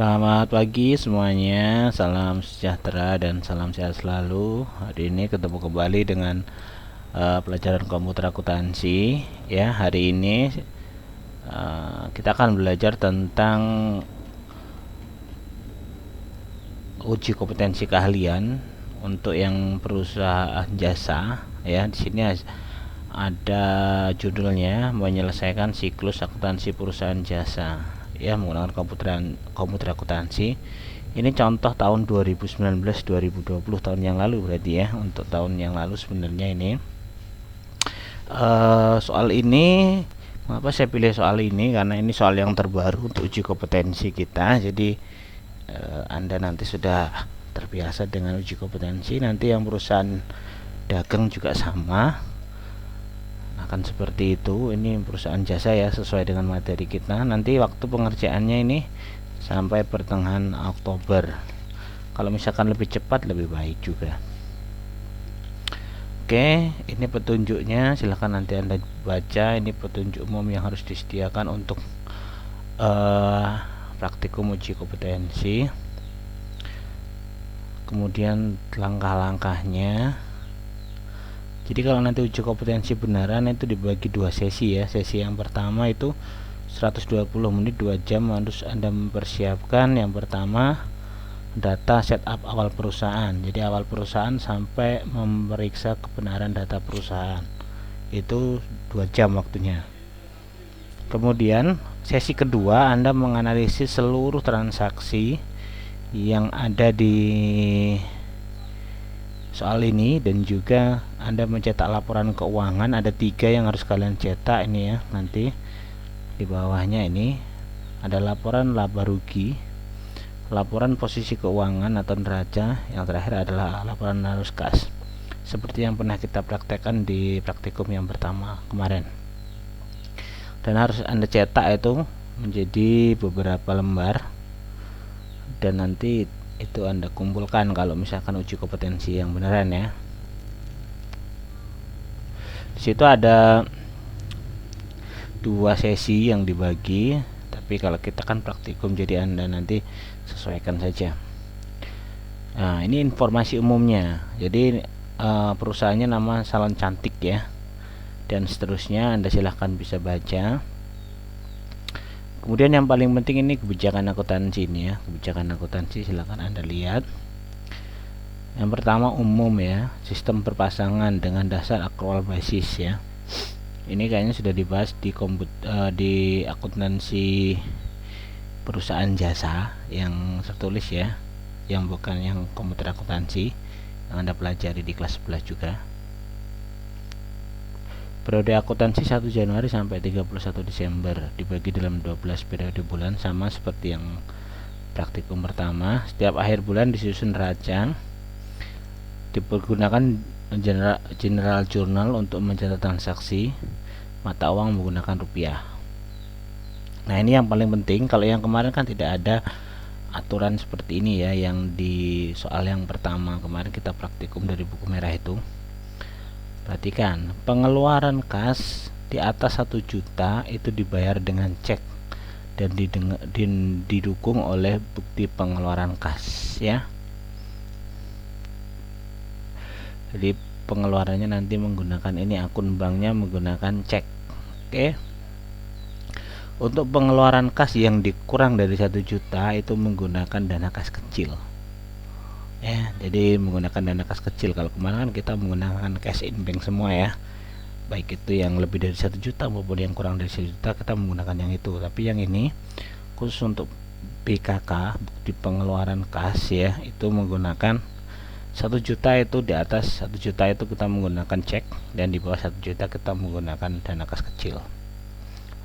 Selamat pagi semuanya, salam sejahtera dan salam sehat selalu. Hari ini ketemu kembali dengan pelajaran komputer akuntansi. Ya, hari ini kita akan belajar tentang uji kompetensi keahlian untuk yang perusahaan jasa. Ya, di sini ada judulnya menyelesaikan siklus akuntansi perusahaan jasa. Ya, menggunakan komputer akuntansi. Ini contoh tahun 2019-2020, tahun yang lalu berarti ya. Untuk tahun yang lalu sebenarnya ini soal ini, mengapa saya pilih soal ini, karena ini soal yang terbaru untuk uji kompetensi kita. Jadi Anda nanti sudah terbiasa dengan uji kompetensi. Nanti yang perusahaan dagang juga sama, akan seperti itu. Ini perusahaan jasa ya, sesuai dengan materi kita. Nanti waktu pengerjaannya ini sampai pertengahan Oktober. Kalau misalkan lebih cepat lebih baik juga. Oke, ini petunjuknya, silahkan nanti Anda baca. Ini petunjuk umum yang harus disediakan untuk praktikum uji kompetensi. Kemudian langkah-langkahnya. Jadi kalau nanti uji kompetensi beneran itu dibagi dua sesi ya. Sesi yang pertama itu 120 menit 2 jam harus Anda mempersiapkan. Yang pertama data setup awal perusahaan. Jadi awal perusahaan sampai memeriksa kebenaran data perusahaan. Itu 2 jam waktunya. Kemudian sesi kedua Anda menganalisis seluruh transaksi yang ada di soal ini, dan juga Anda mencetak laporan keuangan. Ada 3 yang harus kalian cetak ini ya. Nanti di bawahnya ini ada laporan laba rugi, laporan posisi keuangan atau neraca, yang terakhir adalah laporan arus kas, seperti yang pernah kita praktekkan di praktikum yang pertama kemarin. Dan harus Anda cetak itu menjadi beberapa lembar, dan nanti itu Anda kumpulkan kalau misalkan uji kompetensi yang beneran ya. Di situ ada 2 sesi yang dibagi, tapi kalau kita kan praktikum, jadi Anda nanti sesuaikan saja. Nah, ini informasi umumnya. Jadi perusahaannya nama Salon Cantik ya, dan seterusnya. Anda silahkan bisa baca. Kemudian yang paling penting ini kebijakan akuntansi ini ya. Kebijakan akuntansi silahkan Anda lihat. Yang pertama umum ya, sistem berpasangan dengan dasar akrual basis ya. Ini kayaknya sudah dibahas di akuntansi perusahaan jasa yang tertulis ya, yang bukan yang komputer akuntansi, yang Anda pelajari di kelas 11 juga. Periode akuntansi 1 Januari sampai 31 Desember dibagi dalam 12 periode bulan, sama seperti yang praktikum pertama. Setiap akhir bulan disusun neraca. Dipergunakan general journal untuk mencatat transaksi. Mata uang menggunakan rupiah. Nah, ini yang paling penting. Kalau yang kemarin kan tidak ada aturan seperti ini ya, yang di soal yang pertama kemarin kita praktikum dari buku merah itu. Perhatikan, pengeluaran kas di atas 1 juta itu dibayar dengan cek dan didukung oleh bukti pengeluaran kas ya. Jadi pengeluarannya nanti menggunakan ini, akun banknya menggunakan cek. Oke. Untuk pengeluaran kas yang dikurang dari 1 juta itu menggunakan dana kas kecil ya. Jadi menggunakan dana kas kecil. Kalau kemarin kan kita menggunakan cash in bank semua ya, baik itu yang lebih dari 1 juta maupun yang kurang dari 1 juta, kita menggunakan yang itu. Tapi yang ini khusus untuk BKK, bukti pengeluaran kas ya, itu menggunakan 1 juta. Itu di atas 1 juta itu kita menggunakan cek, dan di bawah 1 juta kita menggunakan dana kas kecil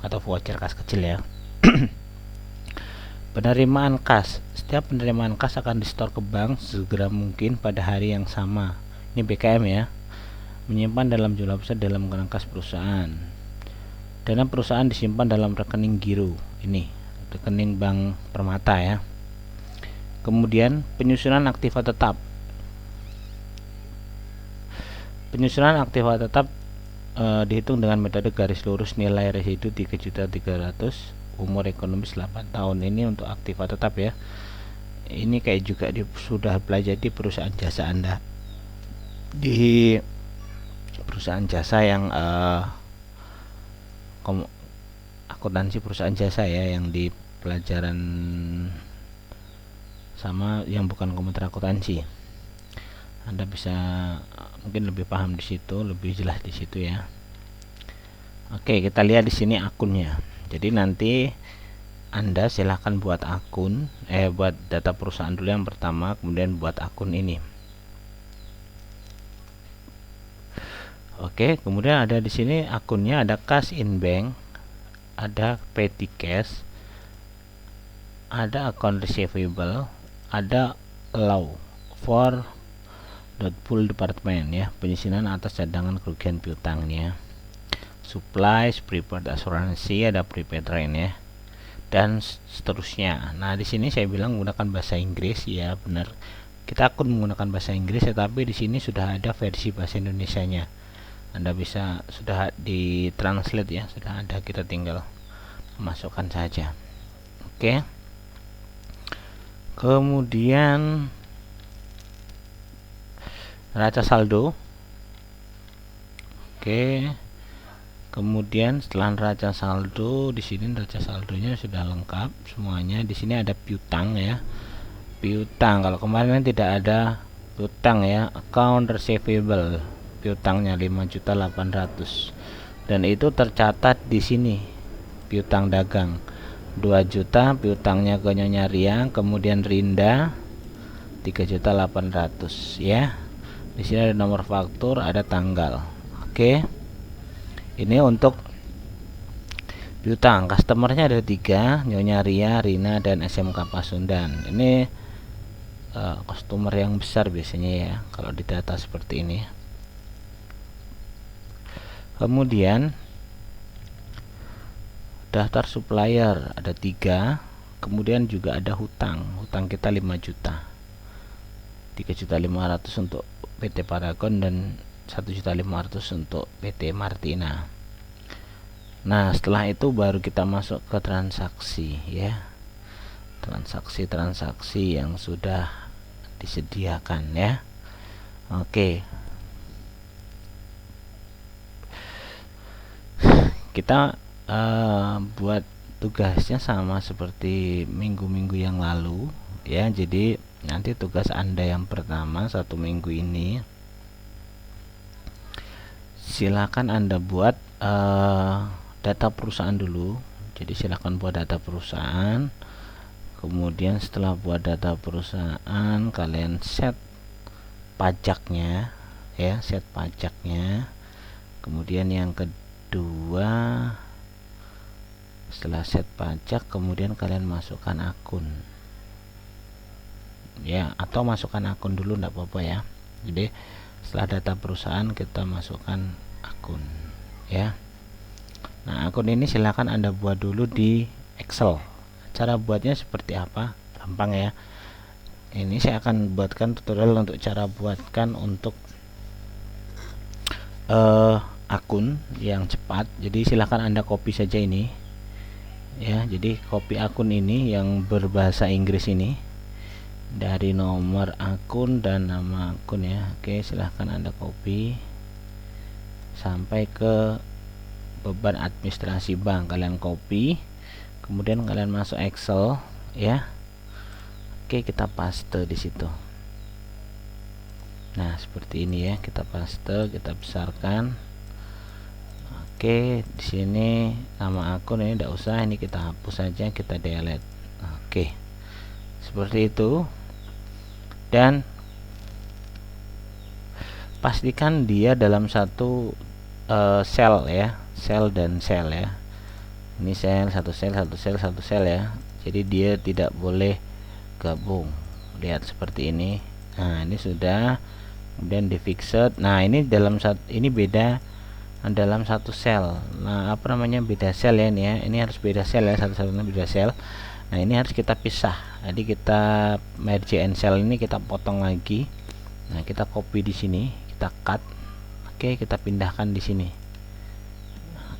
atau voucher kas kecil ya. Penerimaan kas, setiap penerimaan kas akan disetor ke bank segera mungkin pada hari yang sama. Ini BKM ya. Menyimpan dalam jumlah besar dalam kas perusahaan. Dana perusahaan disimpan dalam rekening giro, ini rekening bank Permata ya. Kemudian penyusunan aktiva tetap. Penyusunan aktiva tetap dihitung dengan metode garis lurus nilai residu 3.300 umur ekonomis 8 tahun. Ini untuk aktiva tetap ya. Ini kayak juga sudah belajar di perusahaan jasa Anda, di perusahaan jasa yang akuntansi perusahaan jasa ya, yang di pelajaran sama yang bukan komputer akuntansi. Anda bisa mungkin lebih paham di situ, lebih jelas di situ ya. Oke, kita lihat di sini akunnya. Jadi nanti Anda silahkan buat akun, buat data perusahaan dulu yang pertama, kemudian buat akun ini. Oke, kemudian ada di sini akunnya, ada cash in bank, ada petty cash, ada account receivable, ada allow for pool department ya, penyisinan atas cadangan kerugian piutangnya, supplies, prepaid asuransi, ada prepaid rent ya, dan seterusnya. Nah, di sini saya bilang menggunakan bahasa Inggris ya, benar. Kita akun menggunakan bahasa Inggris, tetapi di sini sudah ada versi bahasa Indonesianya. Anda bisa sudah di translate ya, sudah ada, kita tinggal masukkan saja. Oke. Kemudian neraca saldo. Oke. Kemudian setelah neraca saldo, di sini neraca saldonya sudah lengkap semuanya. Di sini ada piutang ya. Piutang, kalau kemarin tidak ada piutang ya. Account receivable, piutangnya 5.800.000 dan itu tercatat di sini. Piutang dagang 2 juta, piutangnya ke Nyonya Ria, kemudian Rinda 3.800.000 ya. Di sini ada nomor faktur, ada tanggal. Oke. Ini untuk piutang. Customernya ada 3, Nyonya Ria, Rina, dan SMK Pasundan. Ini customer yang besar biasanya ya kalau di data seperti ini. Kemudian daftar supplier ada 3. Kemudian juga ada hutang. Hutang kita 5 juta. 3.500.000 untuk PT Paragon dan 1.500.000 untuk PT Martina. Nah, setelah itu baru kita masuk ke transaksi ya. Transaksi-transaksi yang sudah disediakan ya. Oke. Kita buat tugasnya sama seperti minggu-minggu yang lalu ya. Jadi nanti tugas Anda yang pertama 1 minggu ini, silakan Anda buat data perusahaan dulu. Jadi silakan buat data perusahaan. Kemudian setelah buat data perusahaan, kalian set pajaknya ya, set pajaknya. Kemudian yang kedua, setelah set pajak, kemudian kalian masukkan akun ya, atau masukkan akun dulu enggak apa-apa ya. Jadi setelah data perusahaan kita masukkan akun ya. Nah, akun ini silahkan Anda buat dulu di Excel. Cara buatnya seperti apa? Gampang ya. Ini saya akan buatkan tutorial untuk cara buatkan untuk akun yang cepat. Jadi silahkan Anda copy saja ini ya. Jadi copy akun ini yang berbahasa Inggris ini dari nomor akun dan nama akun ya. Oke, silahkan Anda copy sampai ke beban administrasi bank, kalian copy, kemudian kalian masuk Excel ya. Oke, kita paste di situ. Nah, seperti ini ya, kita paste, kita besarkan. Oke, di sini nama akun ini tidak usah, ini kita hapus saja, kita delete. Oke, seperti itu. Dan pastikan dia dalam satu sel ya, sel dan sel ya. Ini sel, satu sel, satu sel, satu sel ya. Jadi dia tidak boleh gabung. Lihat seperti ini. Nah, ini sudah. Kemudian di fixed. Nah, ini dalam ini beda dalam satu sel. Nah, apa namanya, beda sel ya ini ya. Ini harus beda sel ya, satu-satunya beda sel. Nah, ini harus kita pisah. Jadi kita merge and cell ini kita potong lagi. Nah, kita copy di sini, kita cut. Oke, kita pindahkan di sini.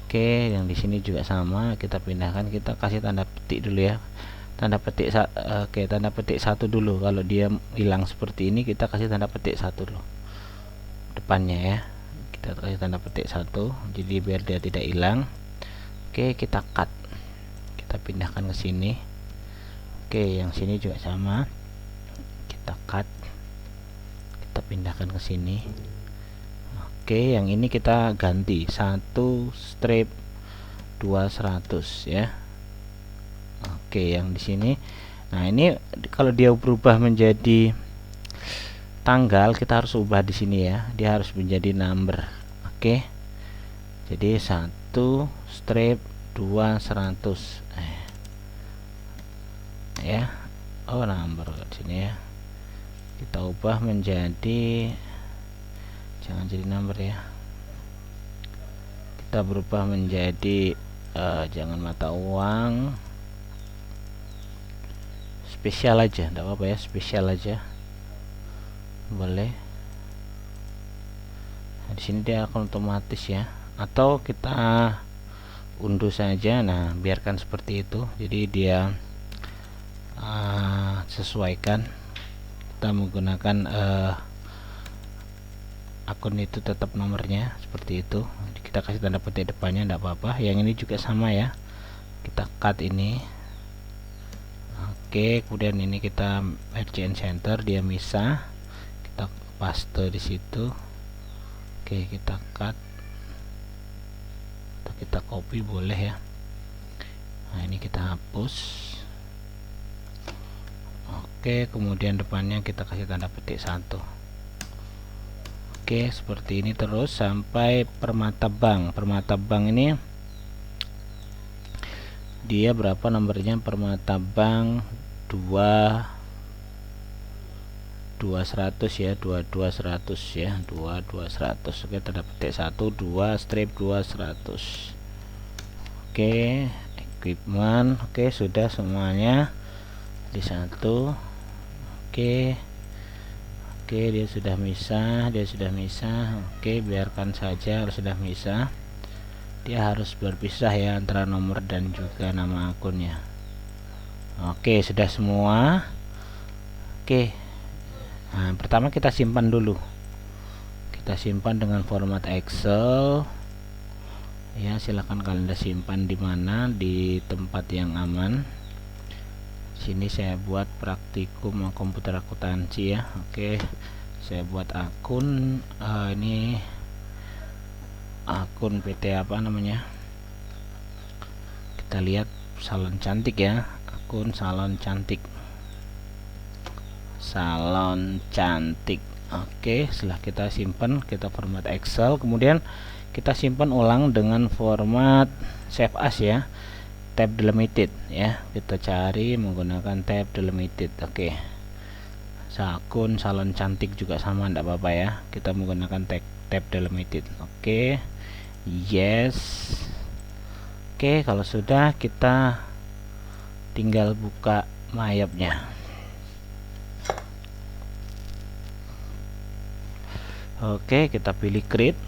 Oke, yang di sini juga sama, kita pindahkan, kita kasih tanda petik dulu ya. Tanda petik oke, tanda petik 1 dulu. Kalau dia hilang seperti ini, kita kasih tanda petik 1 dulu depannya ya. Kita kasih tanda petik 1, jadi biar dia tidak hilang. Oke, kita cut, kita pindahkan ke sini. Oke, yang sini juga sama, kita cut, kita pindahkan ke sini. Oke, yang ini kita ganti 1 strip 200 ya. Oke, yang di sini, nah ini kalau dia berubah menjadi tanggal, kita harus ubah di sini ya, dia harus menjadi number. Oke, jadi 1 strip 200 ya. Oh, number di sini ya, kita ubah menjadi, jangan jadi number ya, kita berubah menjadi jangan mata uang, spesial aja, enggak apa-apa ya, spesial aja boleh. Nah, di sini dia akan otomatis ya, atau kita unduh saja. Nah, biarkan seperti itu, jadi dia sesuaikan, kita menggunakan akun itu tetap nomornya seperti itu. Kita kasih tanda petik depannya, enggak apa-apa. Yang ini juga sama ya, kita cut ini. Oke, kemudian ini kita merge and center, dia misah, kita paste di situ. Oke, kita cut atau kita copy boleh ya. Nah, ini kita hapus. Oke, kemudian depannya kita kasih tanda petik 1. Oke, seperti ini terus sampai permata bank. Permata bank ini dia berapa nomornya? Permata bank 200 ya, 200 ya, 200. Oke, tanda petik 1 2 strip 200. Oke, equipment. Oke, sudah semuanya di 1. Oke, dia sudah misah, Oke, biarkan saja, sudah misah. Dia harus berpisah ya antara nomor dan juga nama akunnya. Oke, sudah semua. Oke, nah, pertama kita simpan dulu, kita simpan dengan format Excel ya. Silahkan kalian simpan di mana, di tempat yang aman. Sini saya buat praktikum komputer akuntansi ya. Oke, saya buat akun ini akun PT apa namanya, kita lihat salon cantik ya, akun salon cantik. Oke, setelah kita simpan, kita format Excel, kemudian kita simpan ulang dengan format save as ya, tab delimited ya. Kita cari menggunakan tab delimited. Oke, akun salon cantik juga sama, enggak apa-apa ya, kita menggunakan tab delimited. Oke, yes. Oke, kalau sudah, kita tinggal buka mayapnya. Oke, kita pilih create,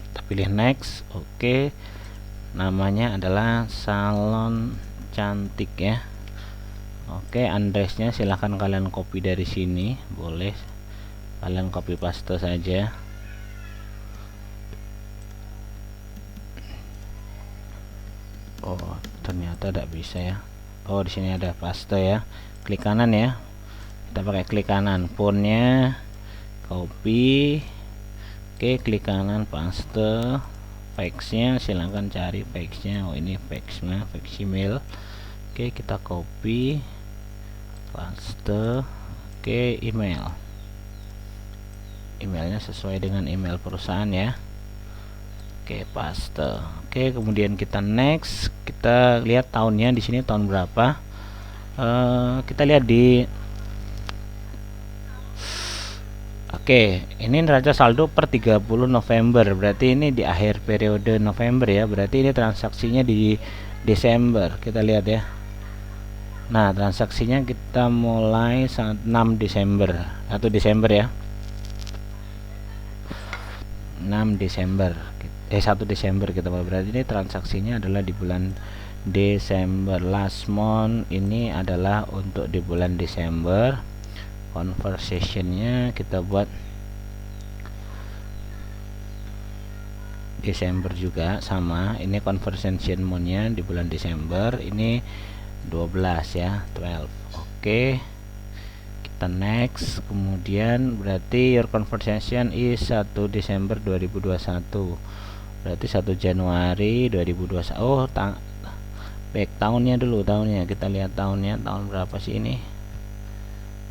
kita pilih next. Oke, namanya adalah salon cantik ya. Oke, addressnya silahkan kalian copy dari sini, boleh kalian copy paste saja. Oh, ternyata tidak bisa ya. Oh, di sini ada paste ya, klik kanan ya, kita pakai klik kanan, fontnya copy. Oke, klik kanan paste. Faxnya silahkan cari faxnya. Oh, ini faxnya, fax email. Oke, kita copy paste. Oke, emailnya sesuai dengan email perusahaan ya. Oke, paste. Oke, kemudian kita next, kita lihat tahunnya di sini tahun berapa. Kita lihat di Oke, ini neraca saldo per 30 November. Berarti ini di akhir periode November ya. Berarti ini transaksinya di Desember. Kita lihat ya. Nah, transaksinya kita mulai 6 Desember. 1 Desember ya. 6 Desember. 1 Desember kita buat, berarti ini transaksinya adalah di bulan Desember. Last month ini adalah untuk di bulan Desember. Conversationnya kita buat Desember juga sama, ini conversation monthnya di bulan Desember, ini 12 ya, 12. Oke, kita next. Kemudian berarti your conversation is 1 Desember 2021, berarti 1 Januari 2021. Oh, baik, tahunnya dulu, tahunnya kita lihat tahunnya, tahun berapa sih ini,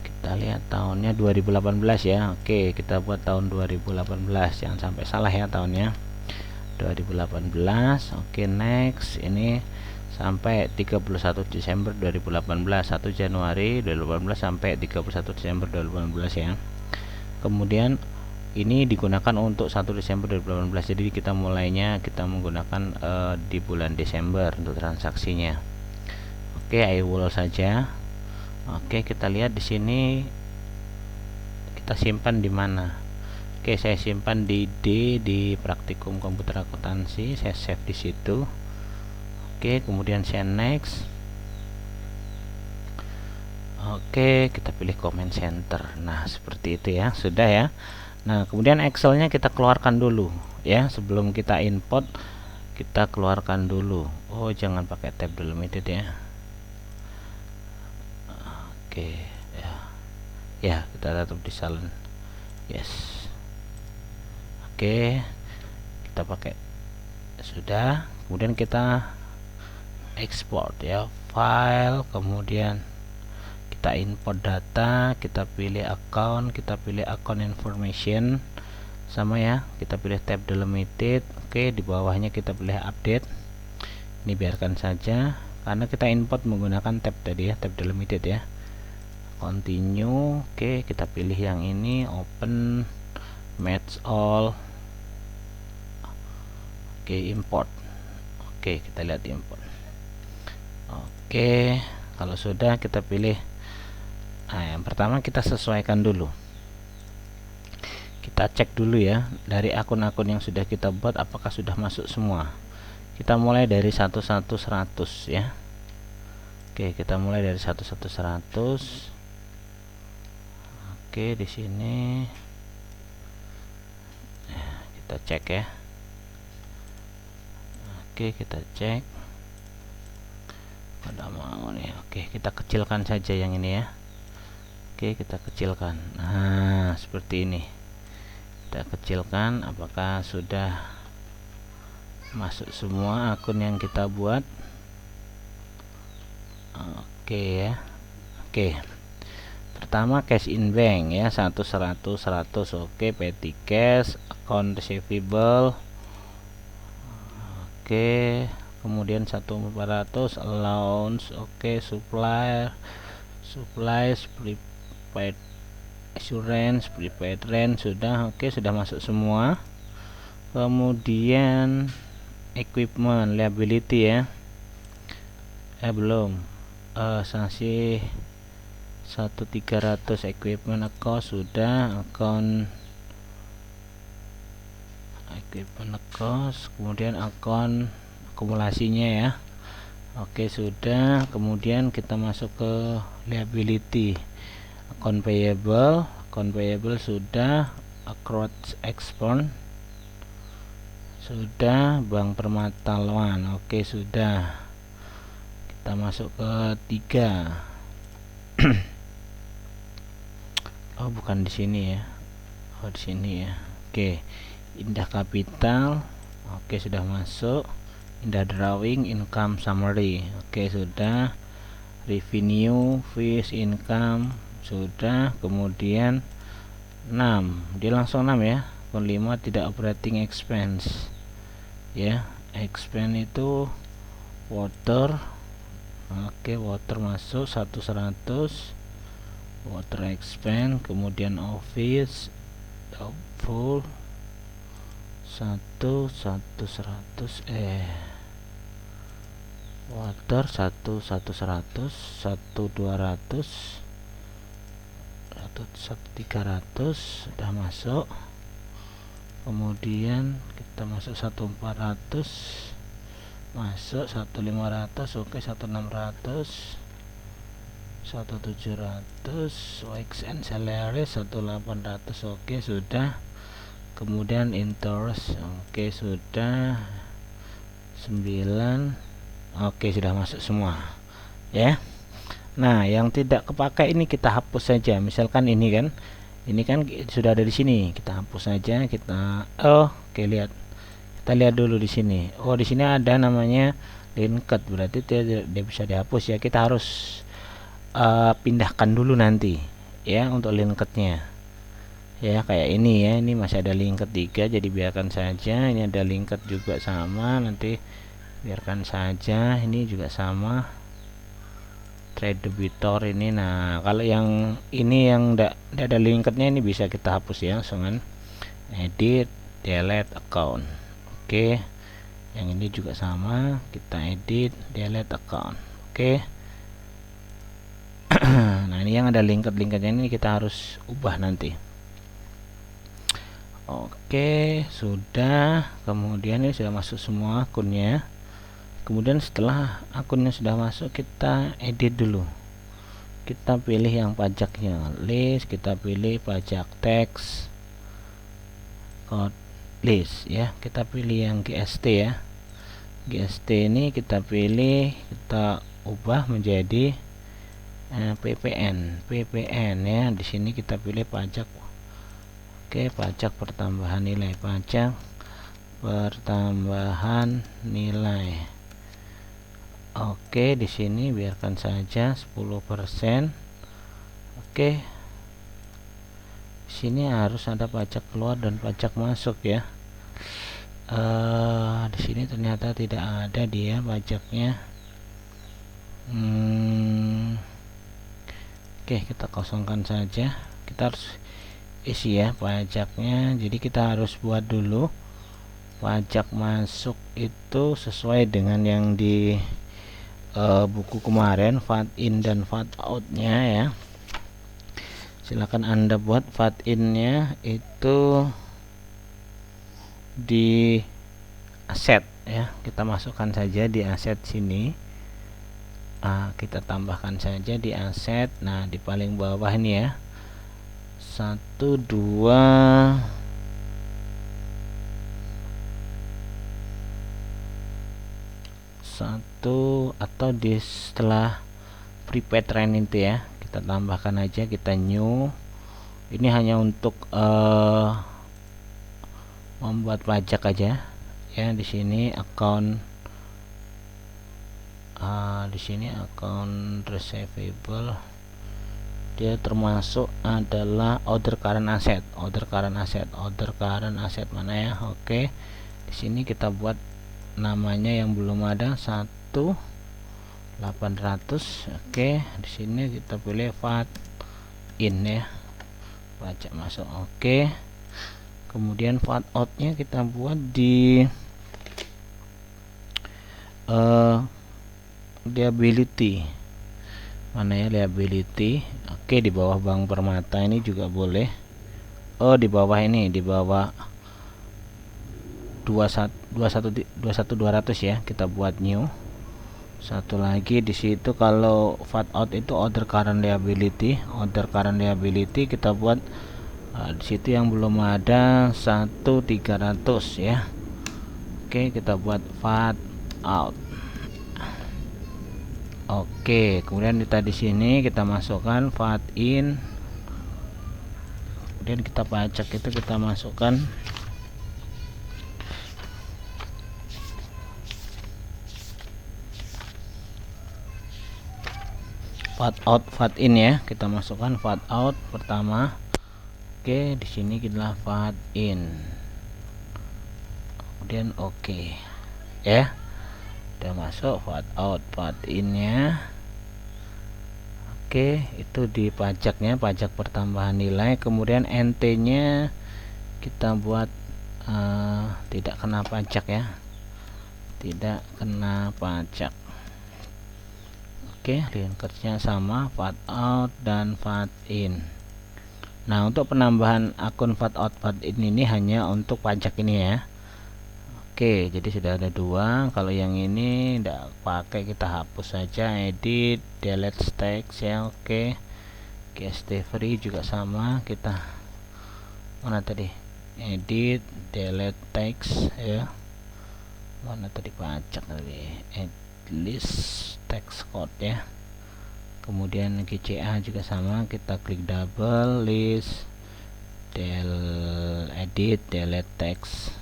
kita lihat tahunnya 2018 ya. Oke, kita buat tahun 2018, jangan sampai salah ya tahunnya, 2018. Oke, next. Ini sampai 31 Desember 2018, 1 Januari 2018 sampai 31 Desember 2018 ya. Kemudian ini digunakan untuk 1 Desember 2018, jadi kita mulainya kita menggunakan di bulan Desember untuk transaksinya. Oke, I will saja. Oke, kita lihat di sini kita simpan di mana. Oke, saya simpan di D, di praktikum komputer akuntansi, saya save di situ. Oke, kemudian saya next. Oke, kita pilih comment center. Nah, seperti itu ya, sudah ya. Nah, kemudian Excelnya kita keluarkan dulu ya, sebelum kita import kita keluarkan dulu. Oh, jangan pakai tab delimited ya. Oke, ya. Ya, kita tetap di silent. Yes. Oke, kita pakai sudah. Kemudian kita export ya, file, kemudian kita import data, kita pilih account, kita pilih account information sama ya, kita pilih tab delimited. Oke, di bawahnya kita pilih update. Ini biarkan saja karena kita import menggunakan tab tadi ya, tab delimited ya. Continue. Oke, kita pilih yang ini, open, match all. Oke, import. Oke, kita lihat import. Oke, kalau sudah kita pilih. Nah, yang pertama kita sesuaikan dulu. Kita cek dulu ya, dari akun-akun yang sudah kita buat apakah sudah masuk semua. Kita mulai dari 1100 ya. Oke, kita mulai dari 1100. Oke, di sini kita cek ya. Oke, kita cek. Pada mau nih. Oke, kita kecilkan saja yang ini ya. Oke, kita kecilkan. Nah, seperti ini. Kita kecilkan apakah sudah masuk semua akun yang kita buat. Oke ya. Oke. Pertama cash in bank ya, 100. Oke, petty cash, account receivable. Oke, kemudian 1.400 allowance. Oke, supplies, prepaid assurance, prepaid rent sudah. Oke, sudah masuk semua. Kemudian equipment liability ya, belum, sanksi 1.300 equipment account sudah, account equipment account, kemudian account akumulasinya ya. Oke, sudah. Kemudian kita masuk ke liability, account payable sudah, accrued expense sudah, Bank Permata Loan. Oke, sudah. Kita masuk ke 3. Oh, bukan di sini ya. Oh, di sini ya. Oke, Indah Capital. Oke, sudah masuk. Indah Drawing, income summary. Oke, sudah. Revenue, fees, income sudah. Kemudian 6, dia langsung 6 ya. 5 tidak operating expense ya. Expense itu water. Oke, water masuk 100 water expense. Kemudian office full 100 water 100 1.200 1.300 sudah masuk. kemudian kita masuk 1400, masuk 1500, oke, 1600, 1700, OXN salary 1800, oke, sudah. Kemudian interest, oke, sudah. 9, oke, sudah masuk semua ya. Nah, yang tidak kepakai ini kita hapus saja. Misalkan ini kan sudah ada di sini, kita hapus saja. Kita oke, lihat, kita lihat dulu di sini. Oh, di sini ada namanya linked, berarti dia bisa dihapus ya. Kita harus pindahkan dulu nanti ya untuk linkednya ya, kayak ini ya. Ini masih ada linked 3, jadi biarkan saja. Ini ada linked juga sama, nanti biarkan saja. Ini juga sama, trade debitor ini. Nah, kalau yang ini yang tidak ada linketnya, ini bisa kita hapus ya, langsung edit, delete account. Oke, yang ini juga sama, kita edit, delete account. Oke. Nah, ini yang ada linketnya ini kita harus ubah nanti. Oke, sudah. Kemudian ini sudah masuk semua akunnya. Kemudian setelah akunnya sudah masuk, kita edit dulu. Kita pilih yang pajaknya, list, kita pilih pajak tax, code list ya. Kita pilih yang GST ya. GST ini kita pilih, kita ubah menjadi PPN ya. Di sini kita pilih pajak. Oke, pajak pertambahan nilai, pajak pertambahan nilai. Oke, di sini biarkan saja 10%. Oke. Di sini harus ada pajak keluar dan pajak masuk ya. Di sini ternyata tidak ada dia pajaknya. Oke, kita kosongkan saja. Kita harus isi ya pajaknya. Jadi kita harus buat dulu pajak masuk itu sesuai dengan yang di buku kemarin, VAT in dan VAT out nya ya. Silakan Anda buat VAT in nya itu di aset ya. Kita masukkan saja di aset sini. Kita tambahkan saja di aset. Nah, di paling bawah ini ya, 1, 2, atau di setelah prepaid rent itu ya, kita tambahkan aja, kita new. Ini hanya untuk membuat pajak aja ya. Di sini account, di sini account receivable, dia termasuk adalah order current asset mana ya. Oke, di sini kita buat namanya yang belum ada, 1.800. Oke, di sini kita pilih VAT in ya, pajak masuk. Oke, kemudian VAT out nya kita buat di liability mana ya, liability. Oke, di bawah Bank Permata ini juga boleh. Di bawah ini, di bawah 21200 ya, kita buat new. Satu lagi di situ, kalau VAT out itu order current liability kita buat di situ yang belum ada 1.300 ya. Oke, kita buat VAT out. Oke, kemudian kita di sini kita masukkan VAT in, kemudian kita pajak itu kita masukkan VAT out, VAT in ya, kita masukkan VAT out pertama. Oke, di sini kita VAT in, kemudian oke ya, udah masuk VAT out, VAT in nya. Oke, itu di pajaknya, pajak pertambahan nilai. Kemudian NT nya kita buat tidak kena pajak ya, tidak kena pajak. Oke, linknya sama, VAT out dan VAT in. Nah, untuk penambahan akun VAT output ini hanya untuk pajak ini ya. Oke, jadi sudah ada dua. Kalau yang ini tidak pakai, kita hapus saja. Edit, delete text ya. Oke, GST free juga sama. Kita mana tadi? Edit, delete text ya. Mana tadi pajak tadi? At list text code ya. Kemudian GCA juga sama, kita klik double list, edit, delete text.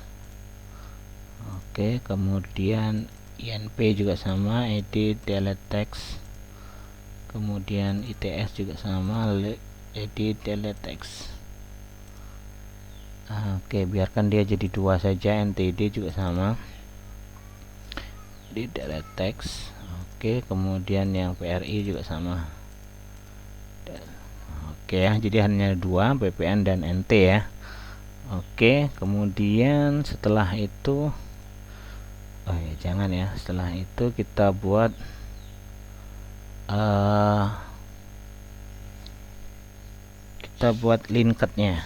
Oke, kemudian INP juga sama, edit, delete text. Kemudian ITS juga sama, edit, delete text. Oke, biarkan dia jadi dua saja. NTD juga sama, edit, delete text. Oke, kemudian yang PRI juga sama. Oke ya, jadi hanya dua, BPN dan NT ya. Oke, kemudian setelah itu jangan ya, setelah itu kita buat linked-nya.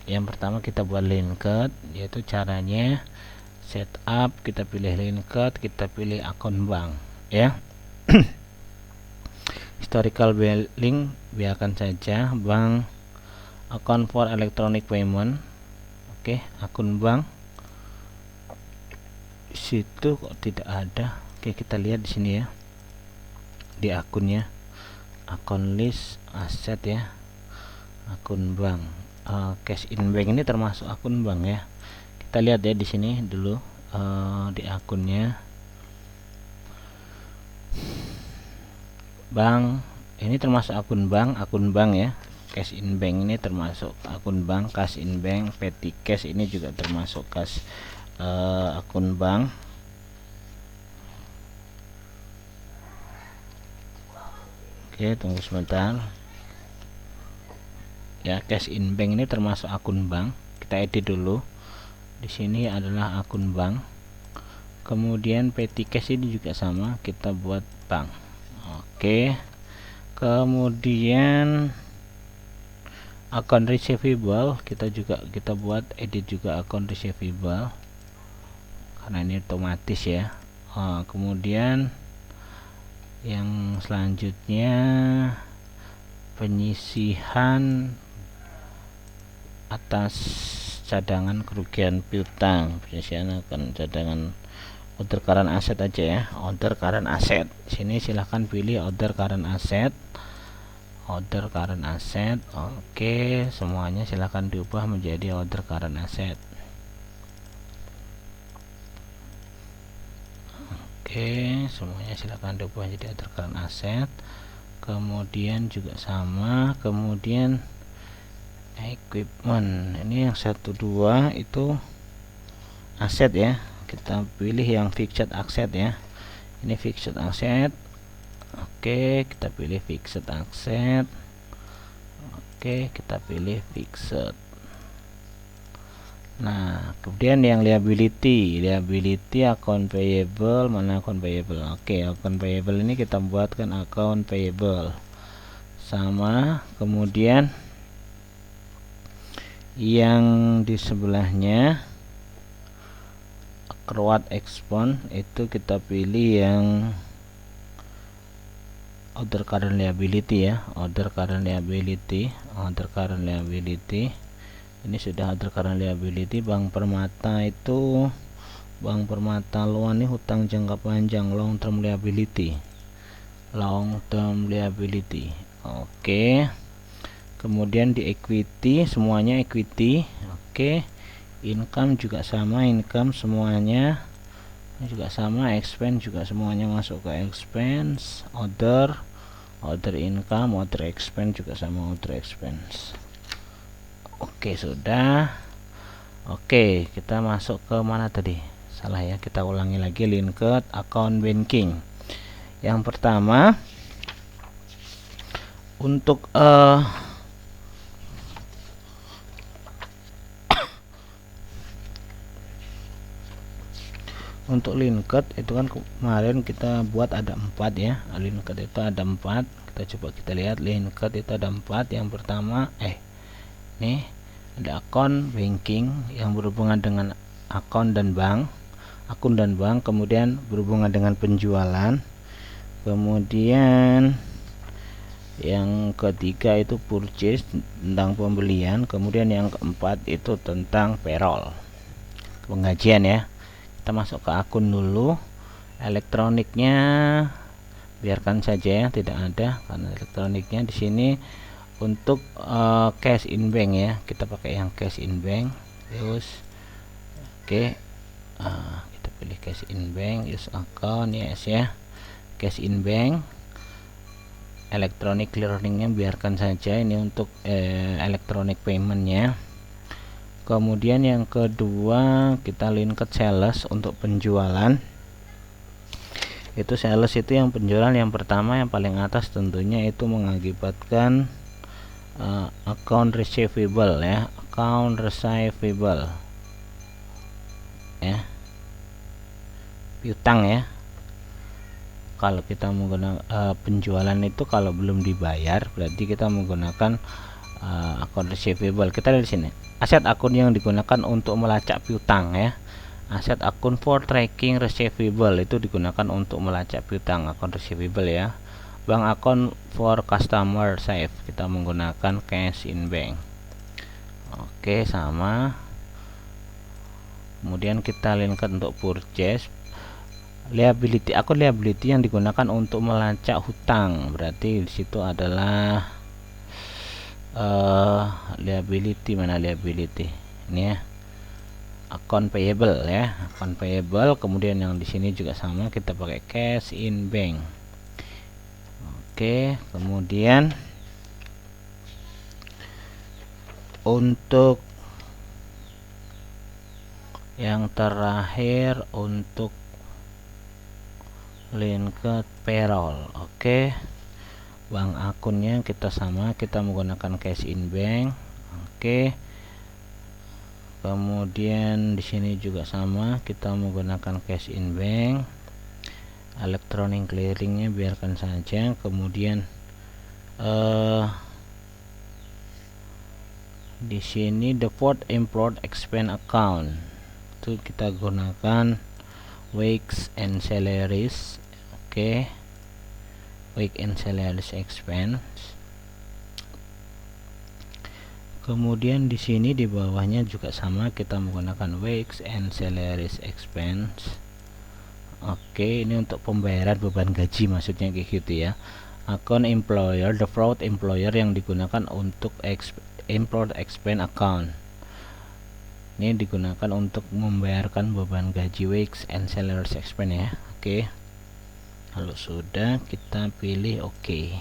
Yang pertama kita buat linked, yaitu caranya setup, kita pilih linked, kita pilih akun bank ya. Historical billing biarkan saja, bank account for electronic payment. Oke, akun bank situ kok tidak ada. Oke, kita lihat di sini ya, di akunnya, akun list aset ya, akun bank. Cash in bank ini termasuk akun bank ya. Kita lihat ya di sini dulu, di akunnya bank ini termasuk akun bank ya. Cash in bank ini termasuk akun bank, cash in bank, petty cash ini juga termasuk akun bank. Oke, tunggu sebentar ya. Cash in bank ini termasuk akun bank, kita edit dulu. Di sini adalah akun bank. Kemudian petty cash ini juga sama, kita buat bank. Oke, kemudian akun receivable kita buat edit juga akun receivable karena ini otomatis ya. Kemudian yang selanjutnya penyisihan atas cadangan kerugian piutang, penyisihan akan cadangan order current asset aja ya, order current asset. Sini silahkan pilih order current asset, order current asset. Oke, semuanya silahkan diubah menjadi order current asset. Oke, semuanya silahkan diubah menjadi order current asset. Kemudian juga sama, kemudian equipment ini yang 1-2 itu aset ya, kita pilih yang fixed asset ya. Ini fixed asset. Oke, kita pilih fixed asset. Oke, kita pilih fixed. Nah, kemudian yang liability account payable, mana account payable. Oke, account payable ini kita buatkan account payable sama. Kemudian yang di sebelahnya accrued expense itu kita pilih yang order current liability ya, order current liability. Ini sudah order current liability. Bank Permata itu, Bank Permata Luan ini hutang jangka panjang, long term liability. Oke, kemudian di equity semuanya equity. Oke, income juga sama, income semuanya juga sama, expense juga semuanya masuk ke expense, order income, order expense juga sama, order expense. Oke, sudah. Oke, kita masuk ke mana tadi? Salah ya, kita ulangi lagi. Linked account banking. Yang pertama untuk Untuk linked itu kan kemarin kita buat ada 4 ya. Linked itu ada 4. Kita coba kita lihat linked itu ada 4. Yang pertama nih ada akun banking yang berhubungan dengan akun dan bank, kemudian berhubungan dengan penjualan, kemudian yang ketiga itu purchase, tentang pembelian, kemudian yang keempat itu tentang payroll, penggajian ya. Kita masuk ke akun dulu. Elektroniknya biarkan saja ya, tidak ada karena elektroniknya di sini untuk cash in bank ya. Kita pakai yang cash in bank. Terus oke, kita pilih cash in bank, use account, yes ya. Cash in bank. Electronic clearingnya biarkan saja, ini untuk electronic paymentnya. Kemudian yang kedua kita linked sales untuk penjualan. Itu sales itu yang penjualan yang pertama yang paling atas tentunya itu mengakibatkan account receivable ya, account receivable ya, piutang ya. Kalau kita menggunakan penjualan itu kalau belum dibayar berarti kita menggunakan account receivable. Kita lihat di sini. Aset akun yang digunakan untuk melacak piutang ya. Aset akun for tracking receivable itu digunakan untuk melacak piutang, akun receivable ya. Bank akun for customer save kita menggunakan cash in bank. Oke, sama. Kemudian kita linked untuk purchase. Liability, akun liability yang digunakan untuk melacak hutang. Berarti di situ adalah liability, mana liability ini ya, account payable ya, account payable. Kemudian yang di sini juga sama, kita pakai cash in bank. Oke, kemudian untuk yang terakhir untuk linked payroll. Oke, bank akunnya kita sama, kita menggunakan cash in bank. Oke, kemudian di sini juga sama, kita menggunakan cash in bank. Electronic clearingnya biarkan saja. Kemudian di sini default import expense account itu kita gunakan wages and salaries. Oke, wage and salaries expense. Kemudian di sini di bawahnya juga sama, kita menggunakan wage and salaries expense. Oke, ini untuk pembayaran beban gaji maksudnya kayak gitu ya. Akun employer, default employer yang digunakan untuk import expense account. Ini digunakan untuk membayarkan beban gaji, wage and salaries expense ya. Oke. Kalau sudah kita pilih oke.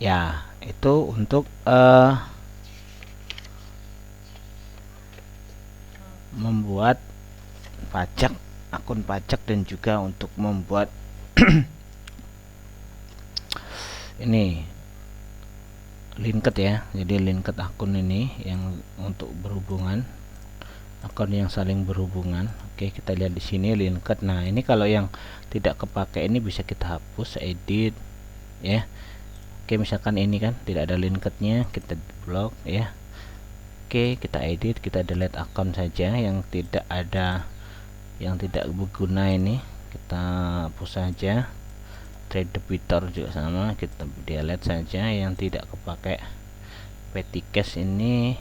Ya, itu untuk membuat pajak, akun pajak, dan juga untuk membuat ini linked ya. Jadi linked akun ini yang untuk berhubungan, akun yang saling berhubungan. Oke, kita lihat di sini linked. Nah, ini kalau yang tidak kepakai ini bisa kita hapus, edit ya. Oke, misalkan ini kan tidak ada linkednya, kita blok ya. Oke, kita edit, kita delete akun saja yang tidak ada, yang tidak berguna ini kita hapus saja. Trade debitor juga sama, kita delete saja yang tidak kepakai. Petty cash ini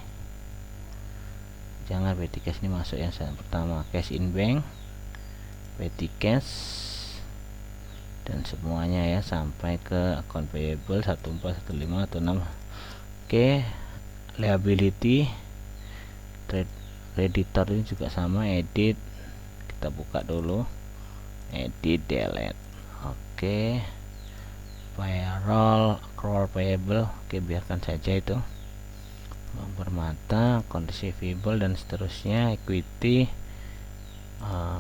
jangan, petty cash ini masuk yang pertama, cash in bank, petty cash, dan semuanya ya sampai ke akun payable 1415 atau 6. Oke, liability, trade creditor ini juga sama, edit, kita buka dulu, edit, delete. Oke, payroll, accrual payable, oke biarkan saja itu. Bermata, account receivable dan seterusnya, equity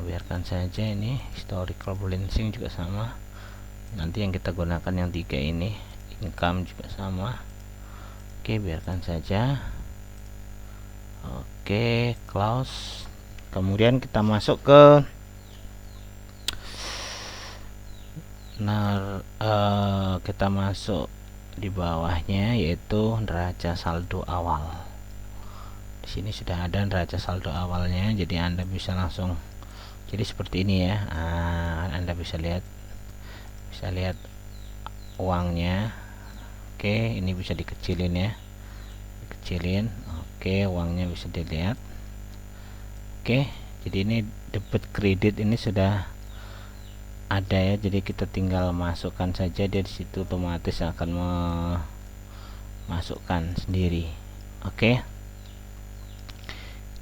biarkan saja. Ini historical balancing juga sama, nanti yang kita gunakan yang 3 ini. Income juga sama, oke biarkan saja. Oke, close. Kemudian kita masuk ke Nah, kita masuk di bawahnya yaitu neraca saldo awal. Di sini sudah ada neraca saldo awalnya, jadi Anda bisa langsung, jadi seperti ini ya. Anda bisa lihat uangnya. Oke, ini bisa dikecilin ya, dikecilin. Oke, uangnya bisa dilihat. Oke, jadi ini debit kredit ini sudah ada ya, jadi kita tinggal masukkan saja, dia disitu otomatis akan memasukkan sendiri. Oke,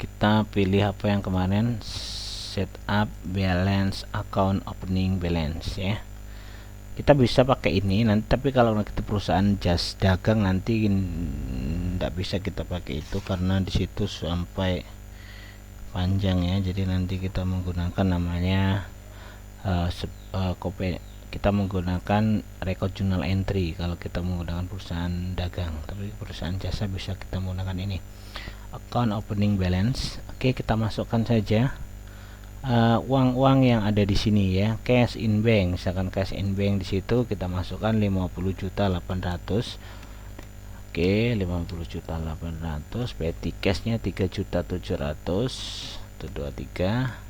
kita pilih apa yang kemarin, setup balance account opening balance ya. Kita bisa pakai ini nanti, tapi kalau kita perusahaan jas dagang nanti tidak bisa kita pakai itu karena disitu sampai panjang ya. Jadi nanti kita menggunakan namanya kita menggunakan record journal entry kalau kita menggunakan perusahaan dagang, tapi perusahaan jasa bisa kita menggunakan ini, account opening balance. Oke, kita masukkan saja uang-uang yang ada di sini ya, cash in bank. Misalkan cash in bank di situ kita masukkan 50.800.000. Oke, 50.800.000. Petty cashnya 3.700.000 itu 23.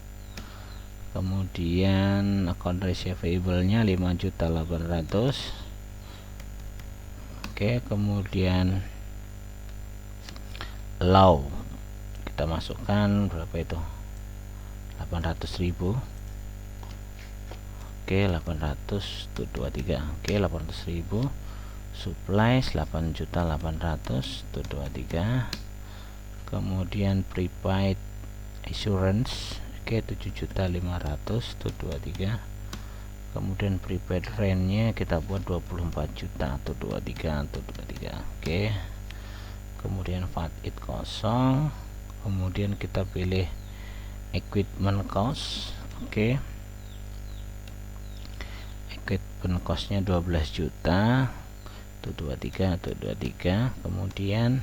Kemudian account receivable nya 5.800.000. Oke, kemudian low kita masukkan berapa itu, 800.000. Oke, 800 itu 23. Oke, 800.000. Supplies 8.800.000 itu 23. Kemudian prepaid insurance, oke, 7.500.000 itu 23. Kemudian prepaid rentnya kita buat 24 juta atau 23 atau 23. Oke, kemudian VAT it kosong. Kemudian kita pilih equipment cost. Oke, equipment costnya 12 juta itu 23 atau 23. Kemudian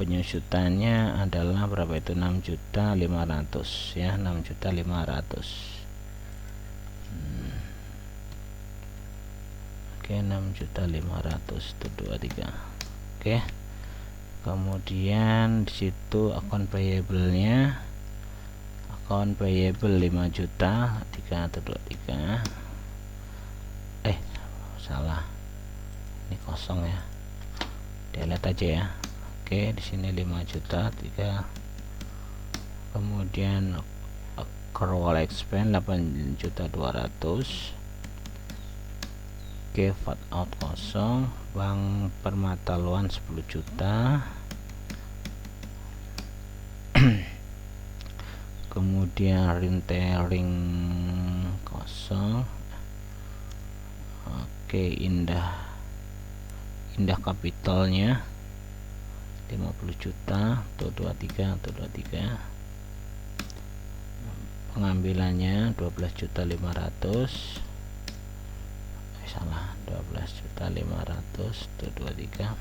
penyusutannya adalah berapa itu, 6.500.000 ya, 6.500.000. Oke, 6.500.000 itu 23. Oke, kemudian disitu account payable-nya, account payable 5 juta 3 atau 23. Salah, ini kosong ya, delete aja ya. Oke, di sini 5 juta 3. Kemudian accrual expense 8.200.000. Oke, VAT out kosong. Bank Permata Loan 10 juta. Kemudian retailing kosong. Oke, indah kapitalnya 50 juta atau 23 atau 23. Pengambilannya 12.500.000. Salah, 12.500.000 itu 23.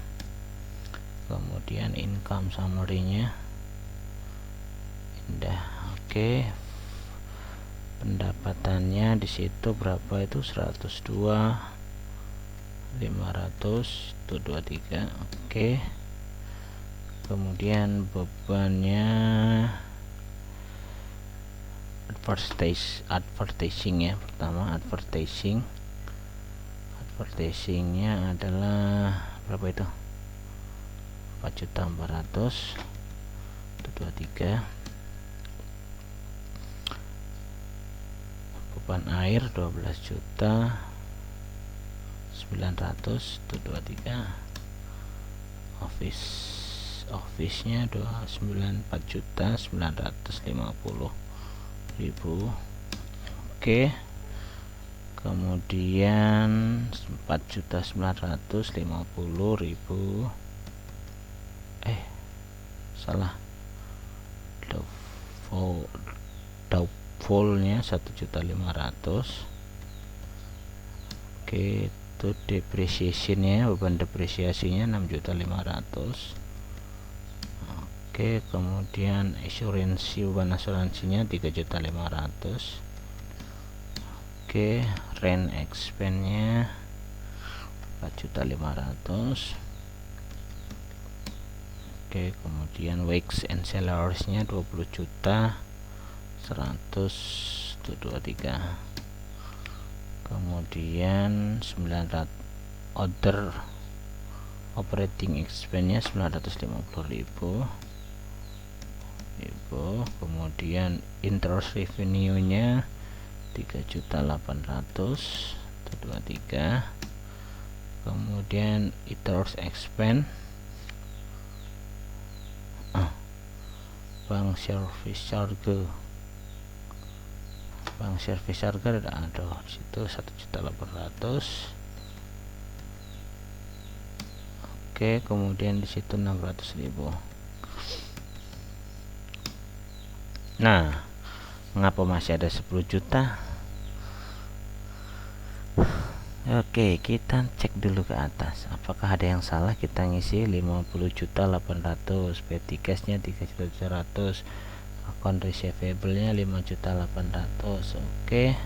Kemudian income summary-nya indah. Oke, pendapatannya di situ berapa itu, 102.500 itu 23. Oke, kemudian bebannya advertising ya. Pertama advertisingnya adalah berapa itu, 4.400.000 itu 23. Beban air 12.900.000 itu 23. Office-nya 94.950.000. Oke, kemudian 4.950.000. Salah, doubtful-nya 1.500.000. Oke, itu depreciation-nya, beban depresiasinya 6.500.000. Oke, kemudian beban asuransinya 3.500.000. Oke, rent expense nya 4.500.000. Oke, kemudian wage and salaries nya 20.100.23. kemudian 900 other operating expense nya 950.000. Kemudian interest revenue nya 3.800.23. kemudian interest expense bank service charge ada di situ 1.800.000. Oke, kemudian di situ 600.000. Nah, mengapa masih ada 10 juta? Oke, kita cek dulu ke atas. Apakah ada yang salah? Kita ngisi 50.800.000, petty cash nya 3.700.000, account receivable nya 5.800.000. Oke,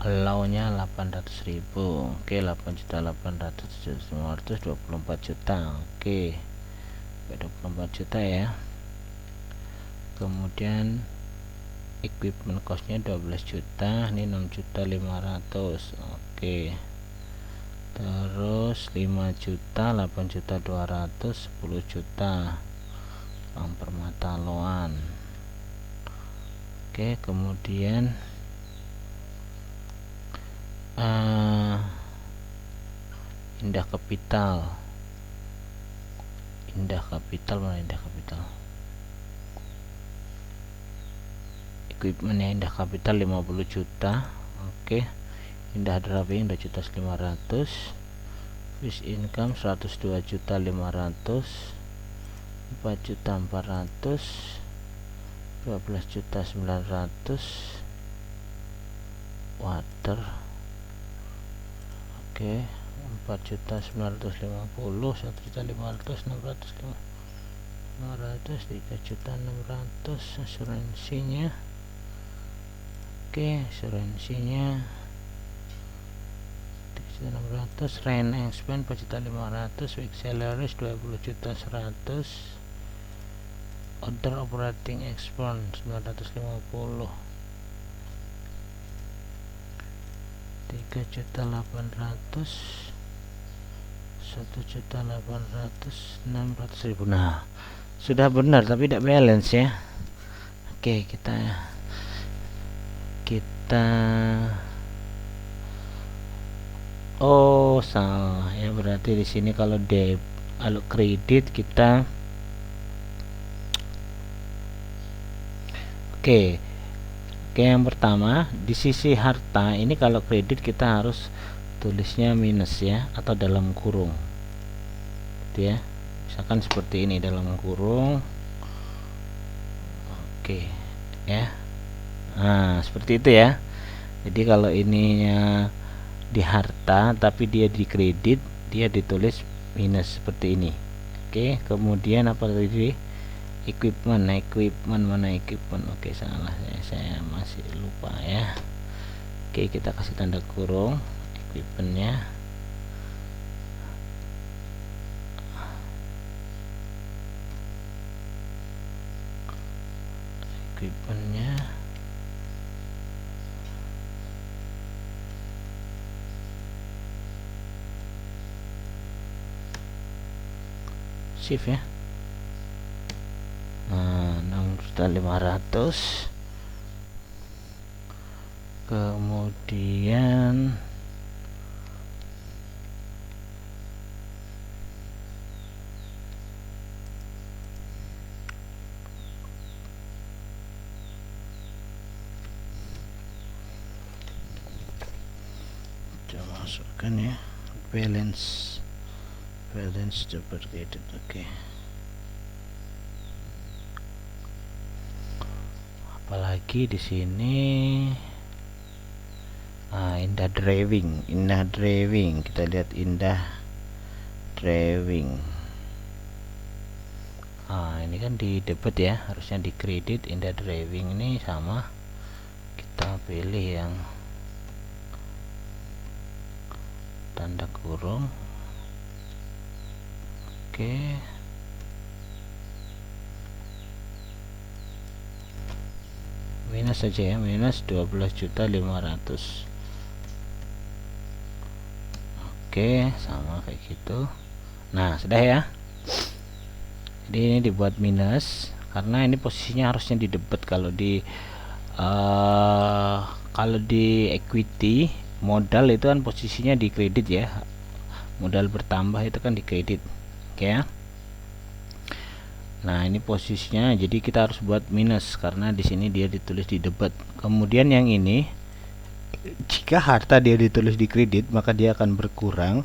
allow nya 800.000. Oke, 8.800.000 24 juta. Oke, 24 juta ya. Kemudian equipment costnya 12 juta, ini 6.500.000. Oke, terus 5 juta, 8 juta 200, 10 juta uang permata loan. Oke, kemudian indah kapital mana indah kapital? Equipmentnya indah kapital 50 juta. Oke, indah driving 2.500.000, fish income 102.500.000, 4.400.000, 12.900.000 water. Oke, 4.950.000, 1.500.000, 600.000, 3.600.000 asuransinya. Oke, asuransinya 3.600.000, rent expense 4.500.000, week salaries 20.100.000, other operating expense 950, 3.800.000, 1.800.000, 600.000. Nah, sudah benar tapi tidak balance ya. Oke, kita oh salah ya, berarti di sini kalau kredit kita oke, yang pertama di sisi harta ini kalau kredit kita harus tulisnya minus ya, atau dalam kurung gitu ya, misalkan seperti ini dalam kurung. Oke ya, nah seperti itu ya. Jadi kalau ininya di harta tapi dia di kredit, dia ditulis minus seperti ini. Oke, kemudian apa tadi? Equipment mana equipment? Oke, salah saya masih lupa ya. Oke, kita kasih tanda kurung equipmentnya. Shift ya. Nah, 6.500.000. Kemudian kita masukkan ya, balance dapat kredit. Oke, apalagi di sini indah driving kita lihat indah driving. Ini kan di debit ya, harusnya di kredit. Indah driving ini sama, kita pilih yang tanda kurung. Oke, minus saja ya, minus 12.500.000. Oke, sama kayak gitu. Nah, sudah ya. Jadi ini dibuat minus karena ini posisinya harusnya di debit. Kalau di equity modal itu kan posisinya di kredit ya. Modal bertambah itu kan di kredit. Oke ya. Nah, ini posisinya jadi kita harus buat minus karena di sini dia ditulis di debit. Kemudian yang ini, jika harta dia ditulis di kredit maka dia akan berkurang,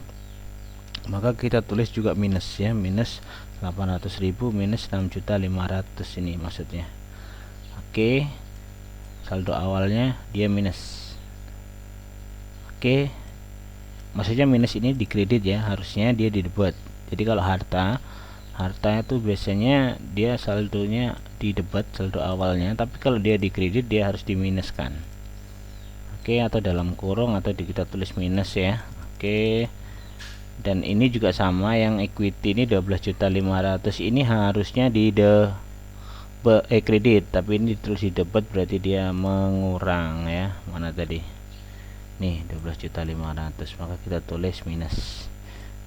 maka kita tulis juga minus ya, minus 800.000 minus 6.500.000 ini maksudnya. Oke, saldo awalnya dia minus. Oke, maksudnya minus ini di kredit ya, harusnya dia di debit. Jadi kalau harta itu biasanya dia saldonya di debit, saldo awalnya, tapi kalau dia di kredit dia harus diminuskan. Oke, atau dalam kurung atau kita tulis minus ya. Oke, dan ini juga sama, yang equity ini 12.500.000 ini harusnya di kredit, tapi ini ditulis di debit berarti dia mengurang ya. Mana tadi? Nih 12.500.000, maka kita tulis minus.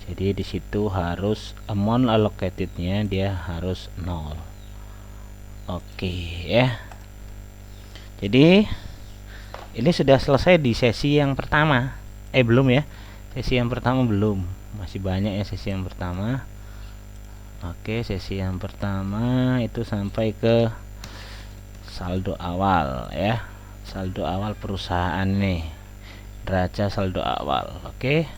Jadi di situ harus amount allocatednya dia harus 0. Oke ya. Jadi ini sudah selesai di sesi yang pertama. Belum ya. Sesi yang pertama belum. Masih banyak ya sesi yang pertama. Oke, sesi yang pertama itu sampai ke saldo awal ya. Saldo awal perusahaan nih. Neraca saldo awal. Oke.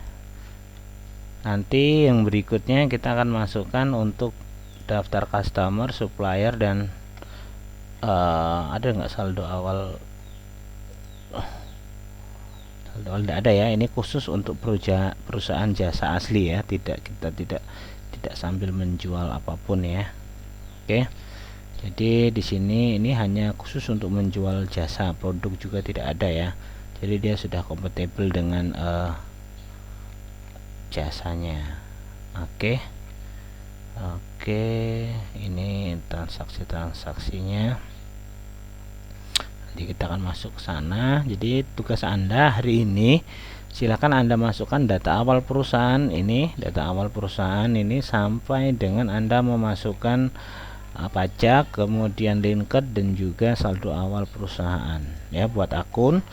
Nanti yang berikutnya kita akan masukkan untuk daftar customer, supplier, dan ada nggak saldo awal? Saldo awal tidak ada ya. Ini khusus untuk perusahaan jasa asli ya. Kita tidak sambil menjual apapun ya. Oke. Jadi di sini ini hanya khusus untuk menjual jasa, produk juga tidak ada ya. Jadi dia sudah kompatibel dengan jasanya. Oke, ini transaksinya. Nanti kita akan masuk ke sana. Jadi tugas Anda hari ini, silakan Anda masukkan data awal perusahaan ini, sampai dengan Anda memasukkan pajak, kemudian linked, dan juga saldo awal perusahaan ya, buat akun.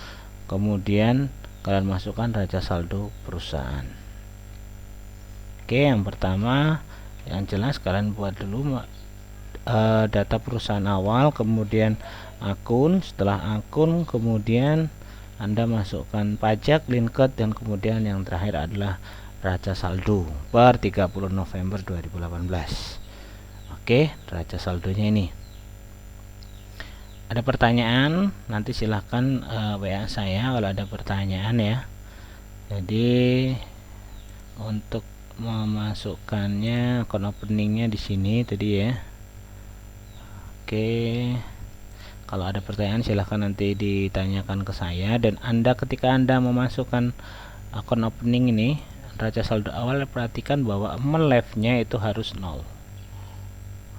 Kemudian kalian masukkan raja saldo perusahaan. Oke, yang pertama yang jelas kalian buat dulu data perusahaan awal, kemudian akun. Setelah akun kemudian Anda masukkan pajak, linked, dan kemudian yang terakhir adalah raja saldo per 30 November 2018. Oke, raja saldonya ini. Ada pertanyaan nanti silahkan WA saya kalau ada pertanyaan ya. Jadi untuk memasukkannya akun openingnya di sini tadi ya. Oke, kalau ada pertanyaan silahkan nanti ditanyakan ke saya. Dan ketika Anda memasukkan akun opening ini raja saldo awal, perhatikan bahwa amount left-nya itu harus 0.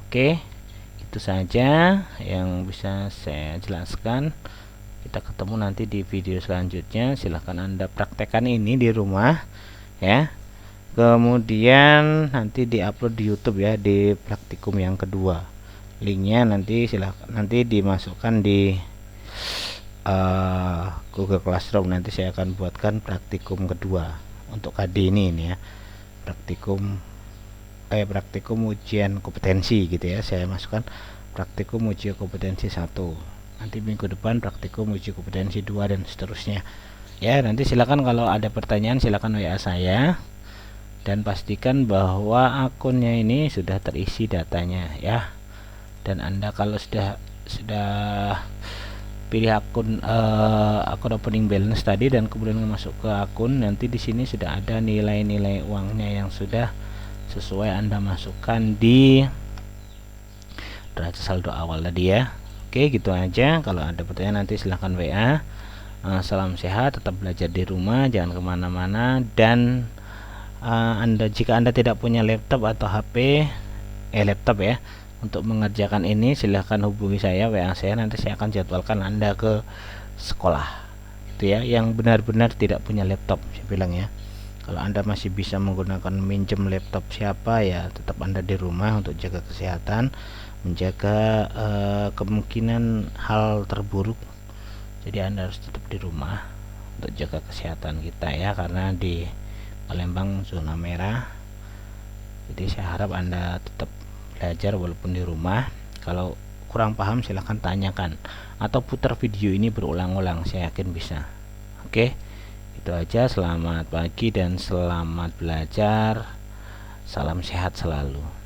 Oke, itu saja yang bisa saya jelaskan. Kita ketemu nanti di video selanjutnya. Silahkan Anda praktekkan ini di rumah ya. Kemudian nanti diupload di YouTube ya, di praktikum yang kedua. Linknya nanti dimasukkan di Google Classroom. Nanti saya akan buatkan praktikum kedua untuk KD ini ya. Praktikum ujian kompetensi gitu ya. Saya masukkan praktikum ujian kompetensi 1. Nanti minggu depan praktikum uji kompetensi 2 dan seterusnya. Ya, nanti silakan kalau ada pertanyaan silakan WA saya. Dan pastikan bahwa akunnya ini sudah terisi datanya ya. Dan Anda kalau sudah pilih akun opening balance tadi dan kemudian masuk ke akun, nanti di sini sudah ada nilai-nilai uangnya yang sudah sesuai Anda masukkan di neraca saldo awal tadi ya. Oke, gitu aja. Kalau ada pertanyaan nanti silahkan WA. Salam sehat, tetap belajar di rumah, jangan kemana-mana. Dan jika Anda tidak punya laptop atau HP, laptop ya, untuk mengerjakan ini silahkan hubungi saya, WA saya, nanti saya akan jadwalkan Anda ke sekolah gitu ya, yang benar-benar tidak punya laptop saya bilang ya. Kalau Anda masih bisa menggunakan minjem laptop siapa ya, tetap Anda di rumah untuk jaga kesehatan, menjaga kemungkinan hal terburuk. Jadi Anda harus tetap di rumah untuk jaga kesehatan kita ya, karena di Palembang zona merah. Jadi saya harap Anda tetap belajar walaupun di rumah. Kalau kurang paham silahkan tanyakan atau putar video ini berulang-ulang, saya yakin bisa. Oke, itu aja. Selamat pagi dan selamat belajar. Salam sehat selalu.